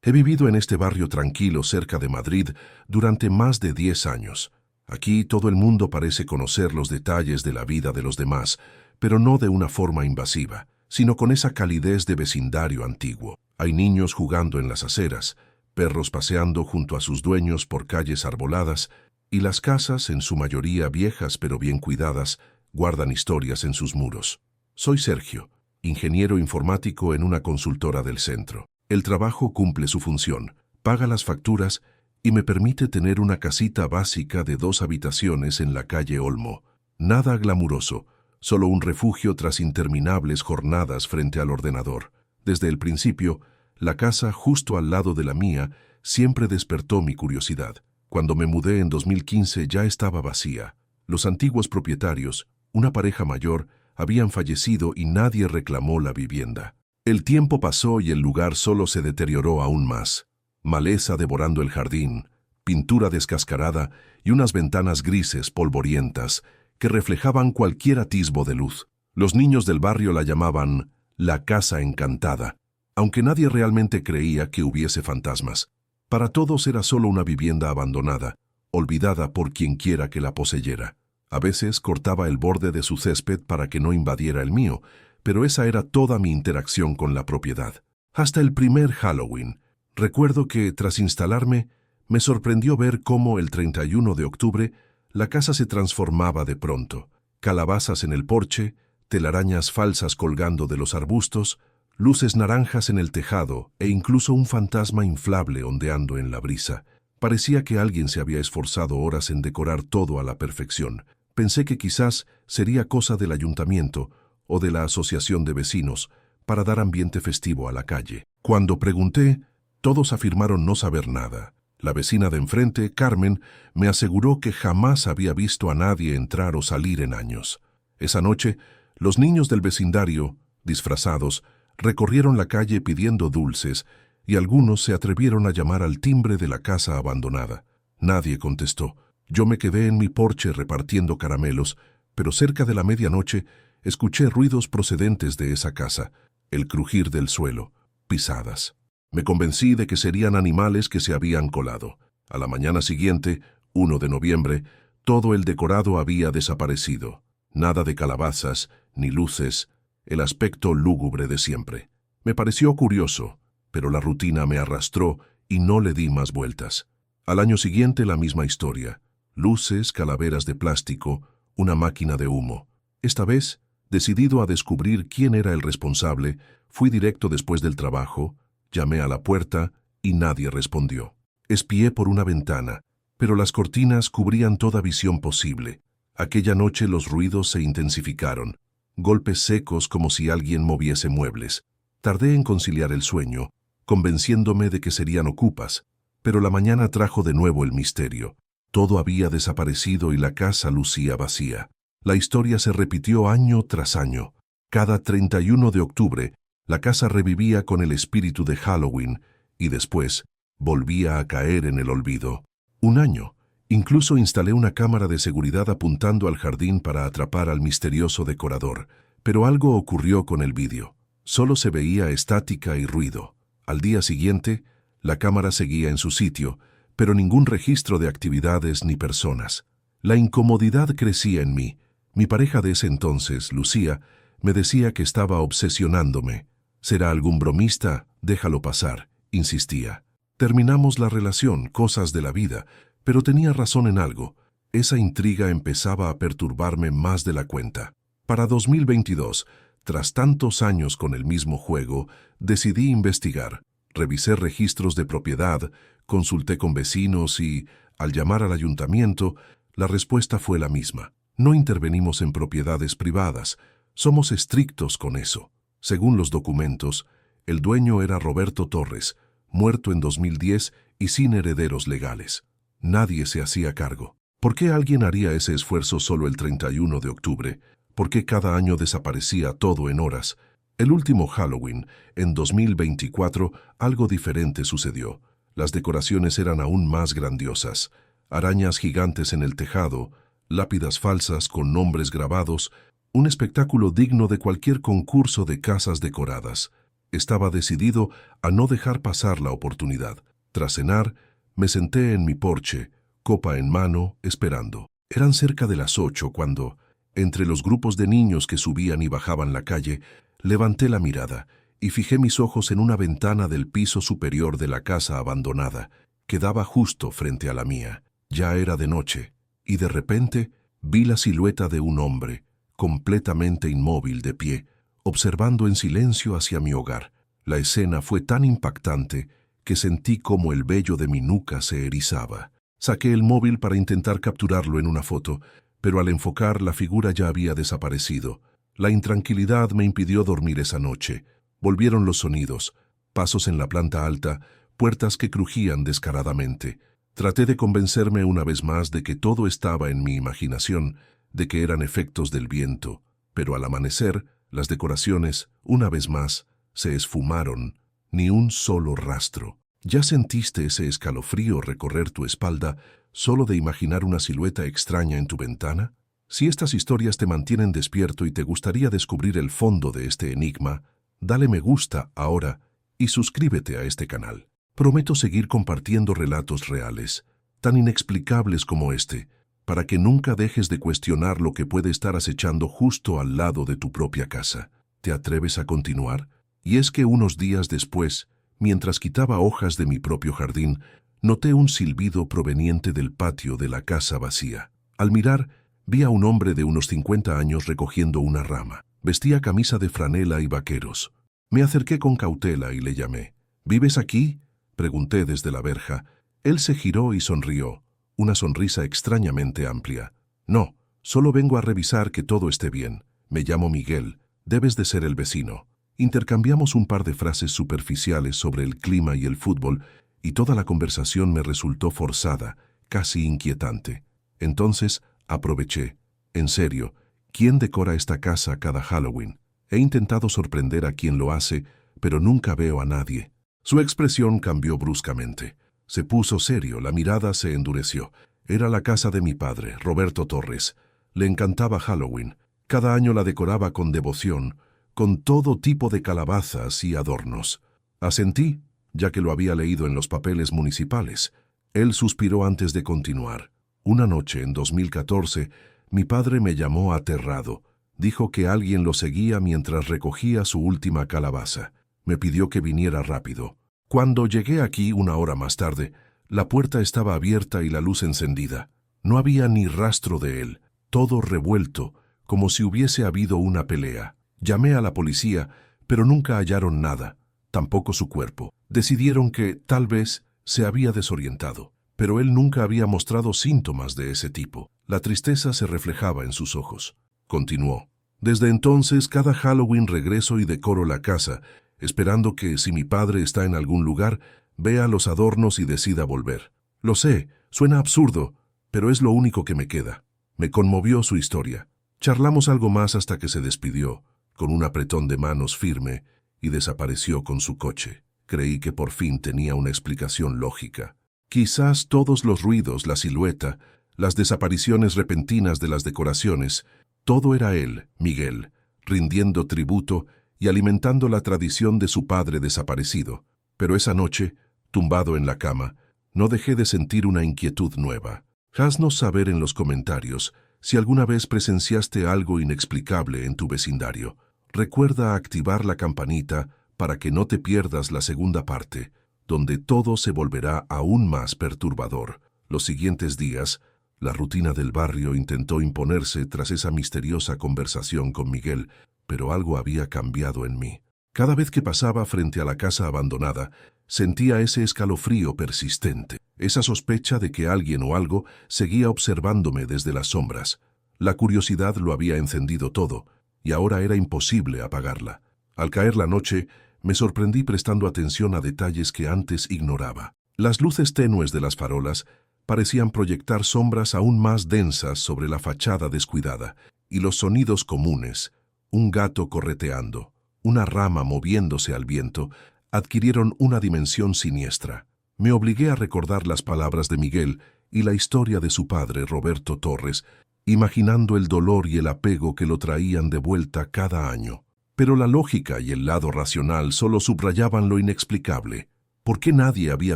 He vivido en este barrio tranquilo cerca de Madrid durante más de 10 años. Aquí todo el mundo parece conocer los detalles de la vida de los demás, pero no de una forma invasiva, sino con esa calidez de vecindario antiguo. Hay niños jugando en las aceras, perros paseando junto a sus dueños por calles arboladas, y las casas, en su mayoría viejas pero bien cuidadas, guardan historias en sus muros. Soy Sergio, ingeniero informático en una consultora del centro. El trabajo cumple su función, paga las facturas y me permite tener una casita básica de 2 habitaciones en la calle Olmo. Nada glamuroso, solo un refugio tras interminables jornadas frente al ordenador. Desde el principio, la casa justo al lado de la mía siempre despertó mi curiosidad. Cuando me mudé en 2015 ya estaba vacía. Los antiguos propietarios, una pareja mayor, habían fallecido y nadie reclamó la vivienda. El tiempo pasó y el lugar solo se deterioró aún más. Maleza devorando el jardín, pintura descascarada y unas ventanas grises polvorientas que reflejaban cualquier atisbo de luz. Los niños del barrio la llamaban la casa encantada, aunque nadie realmente creía que hubiese fantasmas. Para todos era solo una vivienda abandonada, olvidada por quien quiera que la poseyera. A veces cortaba el borde de su césped para que no invadiera el mío, pero esa era toda mi interacción con la propiedad. Hasta el primer Halloween. Recuerdo que, tras instalarme, me sorprendió ver cómo el 31 de octubre la casa se transformaba de pronto. Calabazas en el porche, telarañas falsas colgando de los arbustos, luces naranjas en el tejado e incluso un fantasma inflable ondeando en la brisa. Parecía que alguien se había esforzado horas en decorar todo a la perfección. Pensé que quizás sería cosa del ayuntamiento o de la asociación de vecinos para dar ambiente festivo a la calle. Cuando pregunté, todos afirmaron no saber nada. La vecina de enfrente, Carmen, me aseguró que jamás había visto a nadie entrar o salir en años. Esa noche, los niños del vecindario, disfrazados, recorrieron la calle pidiendo dulces y algunos se atrevieron a llamar al timbre de la casa abandonada. Nadie contestó. Yo me quedé en mi porche repartiendo caramelos, pero cerca de la medianoche escuché ruidos procedentes de esa casa, el crujir del suelo, pisadas. Me convencí de que serían animales que se habían colado. A la mañana siguiente, 1 de noviembre, todo el decorado había desaparecido. Nada de calabazas, ni luces, el aspecto lúgubre de siempre. Me pareció curioso, pero la rutina me arrastró y no le di más vueltas. Al año siguiente la misma historia. Luces, calaveras de plástico, una máquina de humo. Esta vez, decidido a descubrir quién era el responsable, fui directo después del trabajo, llamé a la puerta y nadie respondió. Espié por una ventana, pero las cortinas cubrían toda visión posible. Aquella noche los ruidos se intensificaron, golpes secos como si alguien moviese muebles. Tardé en conciliar el sueño, convenciéndome de que serían ocupas, pero la mañana trajo de nuevo el misterio. Todo había desaparecido y la casa lucía vacía. La historia se repitió año tras año. Cada 31 de octubre, la casa revivía con el espíritu de Halloween y después volvía a caer en el olvido. Un año. Incluso instalé una cámara de seguridad apuntando al jardín para atrapar al misterioso decorador. Pero algo ocurrió con el vídeo. Solo se veía estática y ruido. Al día siguiente, la cámara seguía en su sitio, pero ningún registro de actividades ni personas. La incomodidad crecía en mí. Mi pareja de ese entonces, Lucía, me decía que estaba obsesionándome. «¿Será algún bromista? Déjalo pasar», insistía. Terminamos la relación, cosas de la vida, pero tenía razón en algo. Esa intriga empezaba a perturbarme más de la cuenta. Para 2022, tras tantos años con el mismo juego, decidí investigar. Revisé registros de propiedad, consulté con vecinos y, al llamar al ayuntamiento, la respuesta fue la misma. No intervenimos en propiedades privadas, somos estrictos con eso. Según los documentos, el dueño era Roberto Torres, muerto en 2010 y sin herederos legales. Nadie se hacía cargo. ¿Por qué alguien haría ese esfuerzo solo el 31 de octubre? ¿Por qué cada año desaparecía todo en horas? El último Halloween, en 2024, algo diferente sucedió. Las decoraciones eran aún más grandiosas. Arañas gigantes en el tejado, lápidas falsas con nombres grabados, un espectáculo digno de cualquier concurso de casas decoradas. Estaba decidido a no dejar pasar la oportunidad. Tras cenar, me senté en mi porche, copa en mano, esperando. Eran cerca de las 8 cuando, entre los grupos de niños que subían y bajaban la calle, levanté la mirada y fijé mis ojos en una ventana del piso superior de la casa abandonada, que daba justo frente a la mía. Ya era de noche, y de repente vi la silueta de un hombre, completamente inmóvil de pie, observando en silencio hacia mi hogar. La escena fue tan impactante que sentí como el vello de mi nuca se erizaba. Saqué el móvil para intentar capturarlo en una foto, pero al enfocar la figura ya había desaparecido. La intranquilidad me impidió dormir esa noche. Volvieron los sonidos, pasos en la planta alta, puertas que crujían descaradamente. Traté de convencerme una vez más de que todo estaba en mi imaginación, de que eran efectos del viento, pero al amanecer, las decoraciones, una vez más, se esfumaron, ni un solo rastro. ¿Ya sentiste ese escalofrío recorrer tu espalda solo de imaginar una silueta extraña en tu ventana? Si estas historias te mantienen despierto y te gustaría descubrir el fondo de este enigma, dale me gusta ahora y suscríbete a este canal. Prometo seguir compartiendo relatos reales, tan inexplicables como este, para que nunca dejes de cuestionar lo que puede estar acechando justo al lado de tu propia casa. ¿Te atreves a continuar? Y es que unos días después, mientras quitaba hojas de mi propio jardín, noté un silbido proveniente del patio de la casa vacía. Al mirar, vi a un hombre de unos 50 años recogiendo una rama. Vestía camisa de franela y vaqueros. Me acerqué con cautela y le llamé. ¿Vives aquí?, pregunté desde la verja. Él se giró y sonrió, una sonrisa extrañamente amplia. No, solo vengo a revisar que todo esté bien. Me llamo Miguel, debes de ser el vecino. Intercambiamos un par de frases superficiales sobre el clima y el fútbol, y toda la conversación me resultó forzada, casi inquietante. Entonces aproveché. En serio, ¿quién decora esta casa cada Halloween? He intentado sorprender a quien lo hace, pero nunca veo a nadie. Su expresión cambió bruscamente. Se puso serio, la mirada se endureció. Era la casa de mi padre, Roberto Torres. Le encantaba Halloween. Cada año la decoraba con devoción, con todo tipo de calabazas y adornos. Asentí, ya que lo había leído en los papeles municipales. Él suspiró antes de continuar. Una noche, en 2014, mi padre me llamó aterrado. Dijo que alguien lo seguía mientras recogía su última calabaza. Me pidió que viniera rápido. Cuando llegué aquí una hora más tarde, la puerta estaba abierta y la luz encendida. No había ni rastro de él, todo revuelto, como si hubiese habido una pelea. Llamé a la policía, pero nunca hallaron nada, tampoco su cuerpo. Decidieron que, tal vez, se había desorientado, pero él nunca había mostrado síntomas de ese tipo. La tristeza se reflejaba en sus ojos. Continuó. Desde entonces, cada Halloween regreso y decoro la casa, esperando que, si mi padre está en algún lugar, vea los adornos y decida volver. Lo sé, suena absurdo, pero es lo único que me queda. Me conmovió su historia. Charlamos algo más hasta que se despidió, con un apretón de manos firme, y desapareció con su coche. Creí que por fin tenía una explicación lógica. Quizás todos los ruidos, la silueta, las desapariciones repentinas de las decoraciones, todo era él, Miguel, rindiendo tributo y alimentando la tradición de su padre desaparecido. Pero esa noche, tumbado en la cama, no dejé de sentir una inquietud nueva. Haznos saber en los comentarios si alguna vez presenciaste algo inexplicable en tu vecindario. Recuerda activar la campanita para que no te pierdas la segunda parte, donde todo se volverá aún más perturbador. Los siguientes días, la rutina del barrio intentó imponerse tras esa misteriosa conversación con Miguel, pero algo había cambiado en mí. Cada vez que pasaba frente a la casa abandonada, sentía ese escalofrío persistente, esa sospecha de que alguien o algo seguía observándome desde las sombras. La curiosidad lo había encendido todo, y ahora era imposible apagarla. Al caer la noche, me sorprendí prestando atención a detalles que antes ignoraba. Las luces tenues de las farolas parecían proyectar sombras aún más densas sobre la fachada descuidada, y los sonidos comunes, un gato correteando, una rama moviéndose al viento, adquirieron una dimensión siniestra. Me obligué a recordar las palabras de Miguel y la historia de su padre, Roberto Torres, imaginando el dolor y el apego que lo traían de vuelta cada año. Pero la lógica y el lado racional solo subrayaban lo inexplicable. ¿Por qué nadie había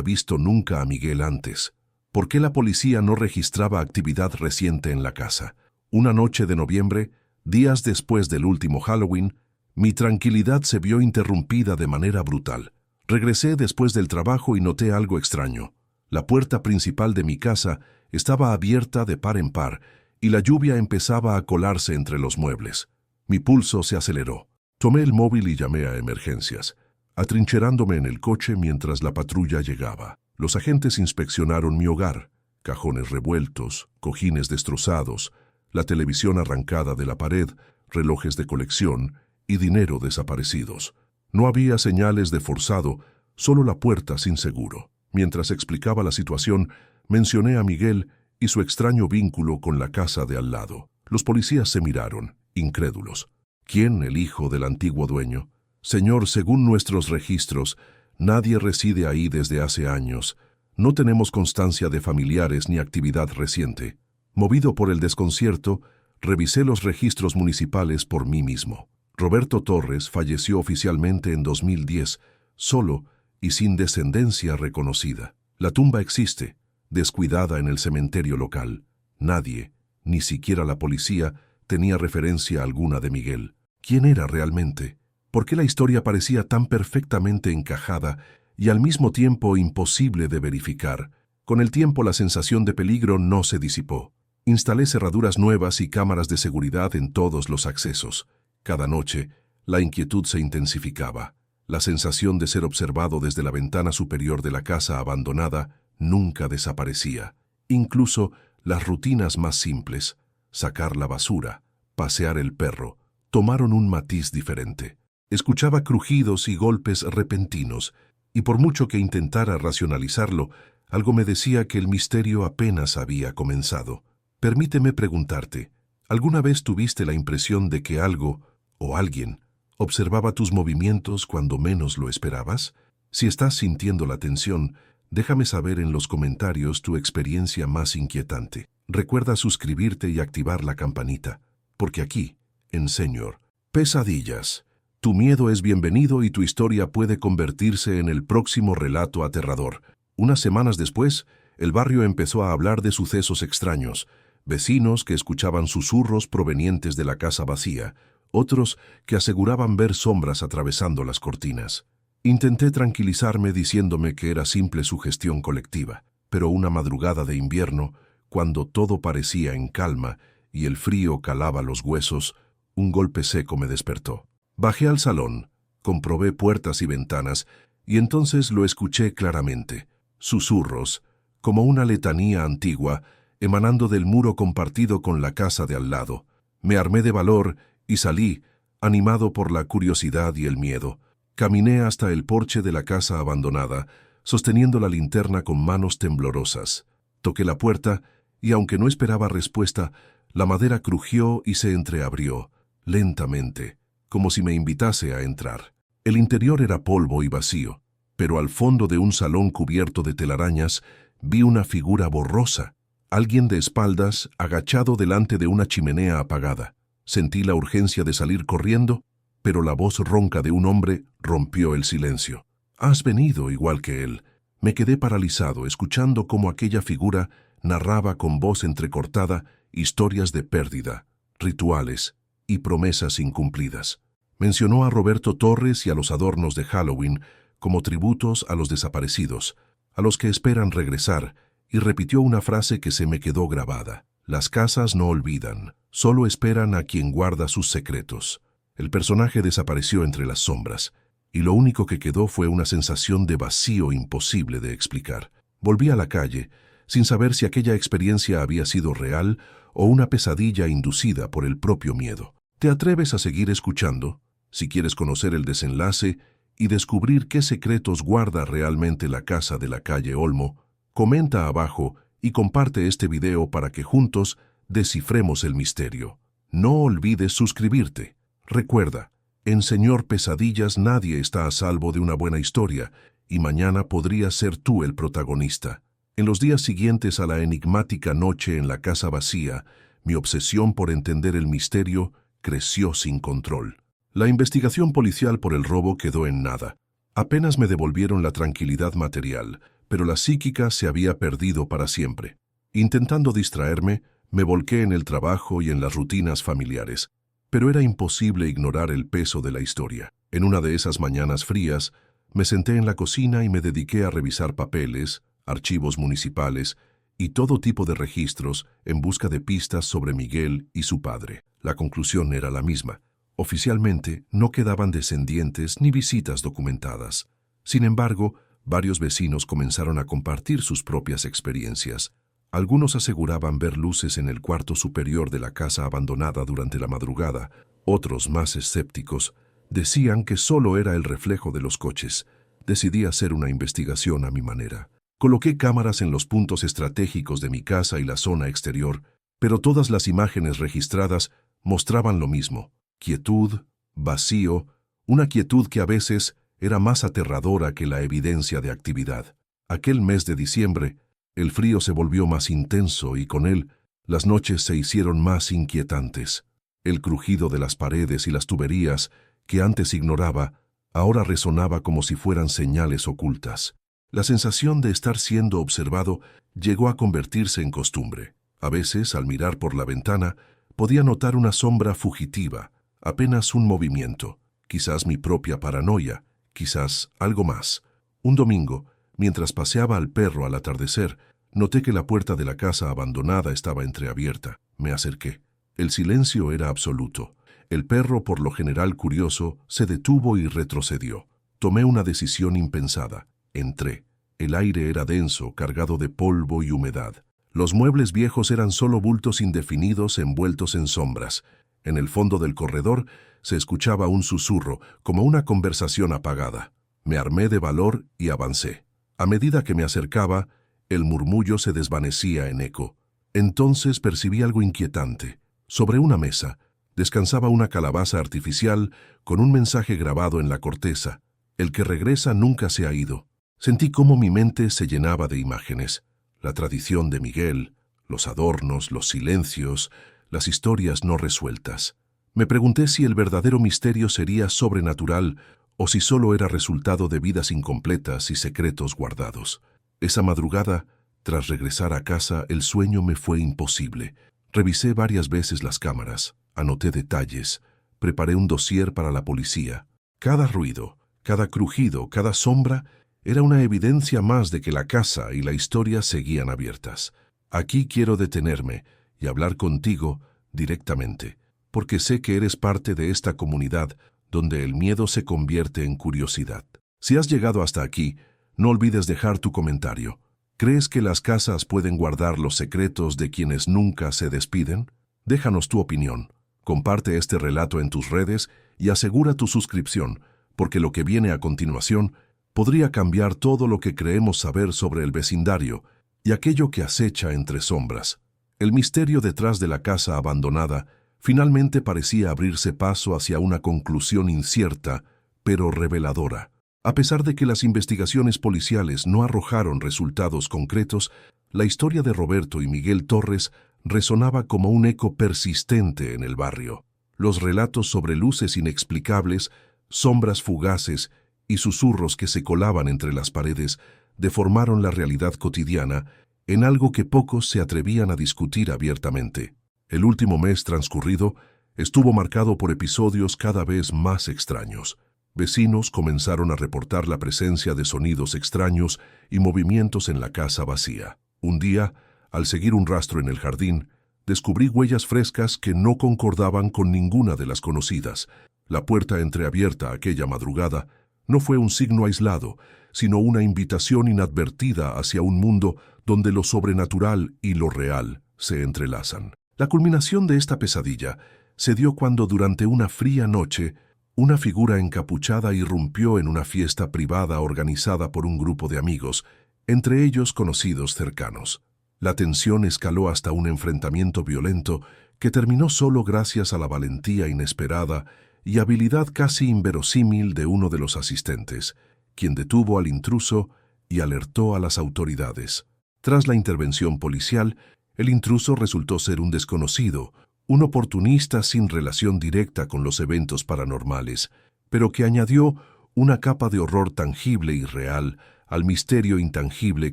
visto nunca a Miguel antes? ¿Por qué la policía no registraba actividad reciente en la casa? Una noche de noviembre, días después del último Halloween, mi tranquilidad se vio interrumpida de manera brutal. Regresé después del trabajo y noté algo extraño. La puerta principal de mi casa estaba abierta de par en par y la lluvia empezaba a colarse entre los muebles. Mi pulso se aceleró. Tomé el móvil y llamé a emergencias, atrincherándome en el coche mientras la patrulla llegaba. Los agentes inspeccionaron mi hogar: cajones revueltos, cojines destrozados, la televisión arrancada de la pared, relojes de colección y dinero desaparecidos. No había señales de forzado, solo la puerta sin seguro. Mientras explicaba la situación, mencioné a Miguel y su extraño vínculo con la casa de al lado. Los policías se miraron, incrédulos. ¿Quién, el hijo del antiguo dueño? Señor, según nuestros registros, nadie reside ahí desde hace años. No tenemos constancia de familiares ni actividad reciente. Movido por el desconcierto, revisé los registros municipales por mí mismo. Roberto Torres falleció oficialmente en 2010, solo y sin descendencia reconocida. La tumba existe, descuidada en el cementerio local. Nadie, ni siquiera la policía, tenía referencia alguna de Miguel. ¿Quién era realmente? ¿Por qué la historia parecía tan perfectamente encajada y al mismo tiempo imposible de verificar? Con el tiempo la sensación de peligro no se disipó. Instalé cerraduras nuevas y cámaras de seguridad en todos los accesos. Cada noche, la inquietud se intensificaba. La sensación de ser observado desde la ventana superior de la casa abandonada nunca desaparecía. Incluso las rutinas más simples, sacar la basura, pasear el perro, tomaron un matiz diferente. Escuchaba crujidos y golpes repentinos, y por mucho que intentara racionalizarlo, algo me decía que el misterio apenas había comenzado. Permíteme preguntarte, ¿alguna vez tuviste la impresión de que algo o alguien observaba tus movimientos cuando menos lo esperabas? Si estás sintiendo la tensión, déjame saber en los comentarios tu experiencia más inquietante. Recuerda suscribirte y activar la campanita, porque aquí, en Señor Pesadillas, tu miedo es bienvenido y tu historia puede convertirse en el próximo relato aterrador. Unas semanas después, el barrio empezó a hablar de sucesos extraños: vecinos que escuchaban susurros provenientes de la casa vacía, otros que aseguraban ver sombras atravesando las cortinas. Intenté tranquilizarme diciéndome que era simple sugestión colectiva, pero una madrugada de invierno, cuando todo parecía en calma y el frío calaba los huesos, un golpe seco me despertó. Bajé al salón, comprobé puertas y ventanas, y entonces lo escuché claramente. Susurros, como una letanía antigua, emanando del muro compartido con la casa de al lado. Me armé de valor y salí, animado por la curiosidad y el miedo. Caminé hasta el porche de la casa abandonada, sosteniendo la linterna con manos temblorosas. Toqué la puerta, y aunque no esperaba respuesta, la madera crujió y se entreabrió, lentamente, como si me invitase a entrar. El interior era polvo y vacío, pero al fondo de un salón cubierto de telarañas vi una figura borrosa. Alguien de espaldas, agachado delante de una chimenea apagada. Sentí la urgencia de salir corriendo, pero la voz ronca de un hombre rompió el silencio. «Has venido igual que él». Me quedé paralizado, escuchando cómo aquella figura narraba con voz entrecortada historias de pérdida, rituales y promesas incumplidas. Mencionó a Roberto Torres y a los adornos de Halloween como tributos a los desaparecidos, a los que esperan regresar, y repitió una frase que se me quedó grabada: «Las casas no olvidan, solo esperan a quien guarda sus secretos». El personaje desapareció entre las sombras, y lo único que quedó fue una sensación de vacío imposible de explicar. Volví a la calle, sin saber si aquella experiencia había sido real o una pesadilla inducida por el propio miedo. ¿Te atreves a seguir escuchando? Si quieres conocer el desenlace y descubrir qué secretos guarda realmente la casa de la calle Olmo, comenta abajo y comparte este video para que juntos descifremos el misterio. No olvides suscribirte. Recuerda, en Señor Pesadillas nadie está a salvo de una buena historia, y mañana podrías ser tú el protagonista. En los días siguientes a la enigmática noche en la casa vacía, mi obsesión por entender el misterio creció sin control. La investigación policial por el robo quedó en nada. Apenas me devolvieron la tranquilidad material, pero la psíquica se había perdido para siempre. Intentando distraerme, me volqué en el trabajo y en las rutinas familiares, pero era imposible ignorar el peso de la historia. En una de esas mañanas frías, me senté en la cocina y me dediqué a revisar papeles, archivos municipales y todo tipo de registros en busca de pistas sobre Miguel y su padre. La conclusión era la misma. Oficialmente no quedaban descendientes ni visitas documentadas. Sin embargo, varios vecinos comenzaron a compartir sus propias experiencias. Algunos aseguraban ver luces en el cuarto superior de la casa abandonada durante la madrugada. Otros, más escépticos, decían que solo era el reflejo de los coches. Decidí hacer una investigación a mi manera. Coloqué cámaras en los puntos estratégicos de mi casa y la zona exterior, pero todas las imágenes registradas mostraban lo mismo: quietud, vacío, una quietud que a veces era más aterradora que la evidencia de actividad. Aquel mes de diciembre, el frío se volvió más intenso y con él las noches se hicieron más inquietantes. El crujido de las paredes y las tuberías, que antes ignoraba, ahora resonaba como si fueran señales ocultas. La sensación de estar siendo observado llegó a convertirse en costumbre. A veces, al mirar por la ventana, podía notar una sombra fugitiva, apenas un movimiento, quizás mi propia paranoia, quizás algo más. Un domingo, mientras paseaba al perro al atardecer, noté que la puerta de la casa abandonada estaba entreabierta. Me acerqué. El silencio era absoluto. El perro, por lo general curioso, se detuvo y retrocedió. Tomé una decisión impensada. Entré. El aire era denso, cargado de polvo y humedad. Los muebles viejos eran solo bultos indefinidos envueltos en sombras. En el fondo del corredor se escuchaba un susurro, como una conversación apagada. Me armé de valor y avancé. A medida que me acercaba, el murmullo se desvanecía en eco. Entonces percibí algo inquietante. Sobre una mesa descansaba una calabaza artificial con un mensaje grabado en la corteza: el que regresa nunca se ha ido. Sentí cómo mi mente se llenaba de imágenes. La tradición de Miguel, los adornos, los silencios, las historias no resueltas. Me pregunté si el verdadero misterio sería sobrenatural o si solo era resultado de vidas incompletas y secretos guardados. Esa madrugada, tras regresar a casa, el sueño me fue imposible. Revisé varias veces las cámaras, anoté detalles, preparé un dossier para la policía. Cada ruido, cada crujido, cada sombra era una evidencia más de que la casa y la historia seguían abiertas. Aquí quiero detenerme y hablar contigo directamente, porque sé que eres parte de esta comunidad donde el miedo se convierte en curiosidad. Si has llegado hasta aquí, no olvides dejar tu comentario. ¿Crees que las casas pueden guardar los secretos de quienes nunca se despiden? Déjanos tu opinión. Comparte este relato en tus redes y asegura tu suscripción, porque lo que viene a continuación podría cambiar todo lo que creemos saber sobre el vecindario y aquello que acecha entre sombras. El misterio detrás de la casa abandonada finalmente parecía abrirse paso hacia una conclusión incierta, pero reveladora. A pesar de que las investigaciones policiales no arrojaron resultados concretos, la historia de Roberto y Miguel Torres resonaba como un eco persistente en el barrio. Los relatos sobre luces inexplicables, sombras fugaces y susurros que se colaban entre las paredes deformaron la realidad cotidiana en algo que pocos se atrevían a discutir abiertamente. El último mes transcurrido estuvo marcado por episodios cada vez más extraños. Vecinos comenzaron a reportar la presencia de sonidos extraños y movimientos en la casa vacía. Un día, al seguir un rastro en el jardín, descubrí huellas frescas que no concordaban con ninguna de las conocidas. La puerta entreabierta aquella madrugada no fue un signo aislado, sino una invitación inadvertida hacia un mundo donde lo sobrenatural y lo real se entrelazan. La culminación de esta pesadilla se dio cuando durante una fría noche una figura encapuchada irrumpió en una fiesta privada organizada por un grupo de amigos, entre ellos conocidos cercanos. La tensión escaló hasta un enfrentamiento violento que terminó solo gracias a la valentía inesperada y habilidad casi inverosímil de uno de los asistentes, quien detuvo al intruso y alertó a las autoridades. Tras la intervención policial, el intruso resultó ser un desconocido, un oportunista sin relación directa con los eventos paranormales, pero que añadió una capa de horror tangible y real al misterio intangible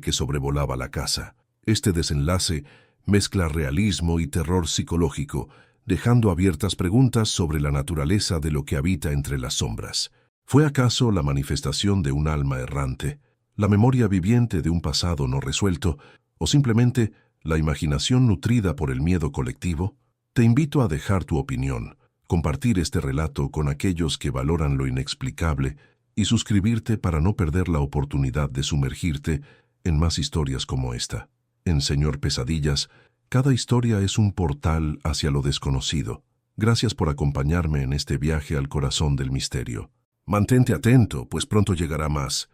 que sobrevolaba la casa. Este desenlace mezcla realismo y terror psicológico, dejando abiertas preguntas sobre la naturaleza de lo que habita entre las sombras. ¿Fue acaso la manifestación de un alma errante, la memoria viviente de un pasado no resuelto, o simplemente la imaginación nutrida por el miedo colectivo? Te invito a dejar tu opinión, compartir este relato con aquellos que valoran lo inexplicable y suscribirte para no perder la oportunidad de sumergirte en más historias como esta. En Señor Pesadillas, cada historia es un portal hacia lo desconocido. Gracias por acompañarme en este viaje al corazón del misterio. Mantente atento, pues pronto llegará más.